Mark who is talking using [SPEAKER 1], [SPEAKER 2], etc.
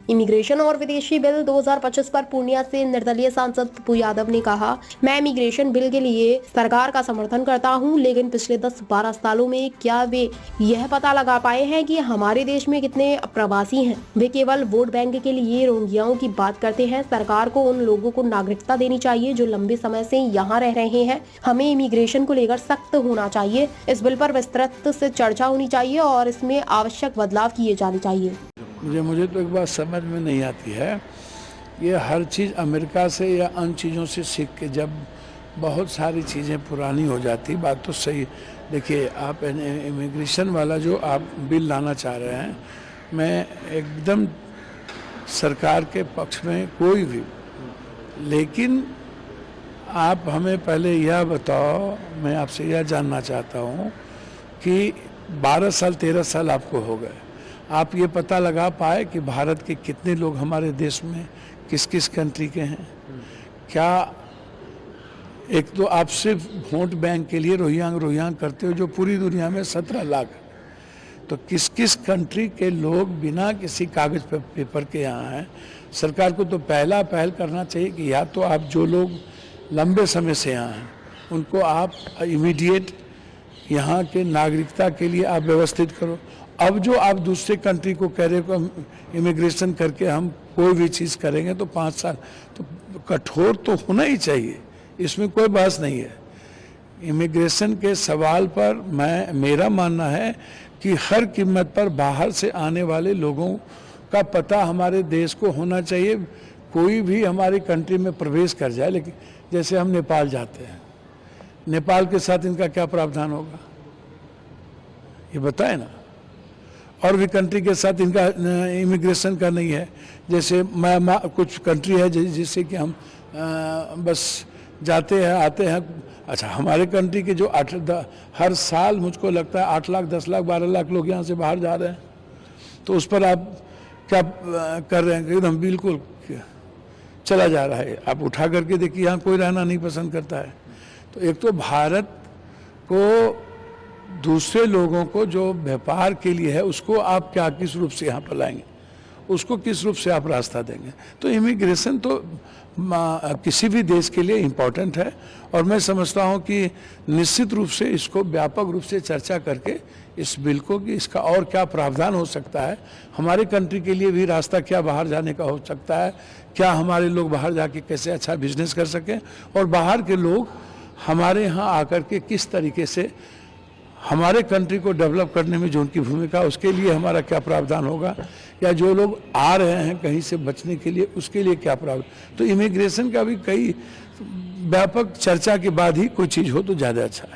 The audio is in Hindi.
[SPEAKER 1] इमिग्रेशन और विदेशी बिल 2025 पर पूर्णिया से निर्दलीय सांसद पप्पू यादव ने कहा, मैं इमिग्रेशन बिल के लिए सरकार का समर्थन करता हूं, लेकिन पिछले 10-12 सालों में क्या वे यह पता लगा पाए हैं कि हमारे देश में कितने प्रवासी हैं? वे केवल वोट बैंक के लिए रोहिंग्याओं की बात करते हैं। सरकार को उन लोगों को नागरिकता देनी चाहिए जो लंबे समय से यहाँ रह रहे हैं। हमें इमिग्रेशन को लेकर सख्त होना चाहिए। इस बिल पर विस्तृत से चर्चा होनी चाहिए और इसमें आवश्यक बदलाव किए जाने चाहिए।
[SPEAKER 2] मुझे तो एक बात समझ में नहीं आती है, ये हर चीज़ अमेरिका से या अन्य चीज़ों से सीख के जब बहुत सारी चीज़ें पुरानी हो जाती, बात तो सही। देखिए, आप इमिग्रेशन वाला जो आप बिल लाना चाह रहे हैं, मैं एकदम सरकार के पक्ष में कोई भी, लेकिन आप हमें पहले यह बताओ, मैं आपसे यह जानना चाहता हूँ कि 12 साल 13 साल आपको हो गए, आप ये पता लगा पाए कि भारत के कितने लोग हमारे देश में किस किस कंट्री के हैं? क्या एक तो आप सिर्फ वोट बैंक के लिए रोहिंग्या करते हो, जो पूरी दुनिया में 17 लाख, तो किस किस कंट्री के लोग बिना किसी कागज पेपर के यहाँ हैं? सरकार को तो पहल करना चाहिए कि या तो आप जो लोग लंबे समय से यहाँ हैं उनको आप इमीडिएट यहाँ के नागरिकता के लिए आप व्यवस्थित करो। अब जो आप दूसरे कंट्री को कह रहे हो इमिग्रेशन करके हम कोई भी चीज़ करेंगे तो 5 साल, तो कठोर तो होना ही चाहिए, इसमें कोई बहस नहीं है। इमिग्रेशन के सवाल पर मेरा मानना है कि हर कीमत पर बाहर से आने वाले लोगों का पता हमारे देश को होना चाहिए। कोई भी हमारी कंट्री में प्रवेश कर जाए, लेकिन जैसे हम नेपाल जाते हैं, नेपाल के साथ इनका क्या प्रावधान होगा ये बताए ना। और भी कंट्री के साथ इनका इमिग्रेशन का नहीं है। जैसे कुछ कंट्री है जिससे कि हम बस जाते हैं आते हैं। अच्छा, हमारे कंट्री के जो हर साल मुझको लगता है 8 लाख 10 लाख 12 लाख लोग यहाँ से बाहर जा रहे हैं, तो उस पर आप क्या कर रहे हैं? एकदम बिल्कुल चला जा रहा है। आप उठा करके देखिए, यहाँ कोई रहना नहीं पसंद करता है। तो एक तो भारत को दूसरे लोगों को जो व्यापार के लिए है उसको आप क्या किस रूप से यहाँ पर लाएंगे, उसको किस रूप से आप रास्ता देंगे? तो इमिग्रेशन तो किसी भी देश के लिए इम्पोर्टेंट है, और मैं समझता हूँ कि निश्चित रूप से इसको व्यापक रूप से चर्चा करके इस बिल को कि इसका और क्या प्रावधान हो सकता है, हमारे कंट्री के लिए भी रास्ता क्या बाहर जाने का हो सकता है, क्या हमारे लोग बाहर जाके कैसे अच्छा बिजनेस कर सकें, और बाहर के लोग हमारे यहाँ आकर के किस तरीके से हमारे कंट्री को डेवलप करने में जो उनकी भूमिका, उसके लिए हमारा क्या प्रावधान होगा, या जो लोग आ रहे हैं कहीं से बचने के लिए उसके लिए क्या प्रावधान। तो इमिग्रेशन का भी कई व्यापक चर्चा के बाद ही कोई चीज़ हो तो ज़्यादा अच्छा है।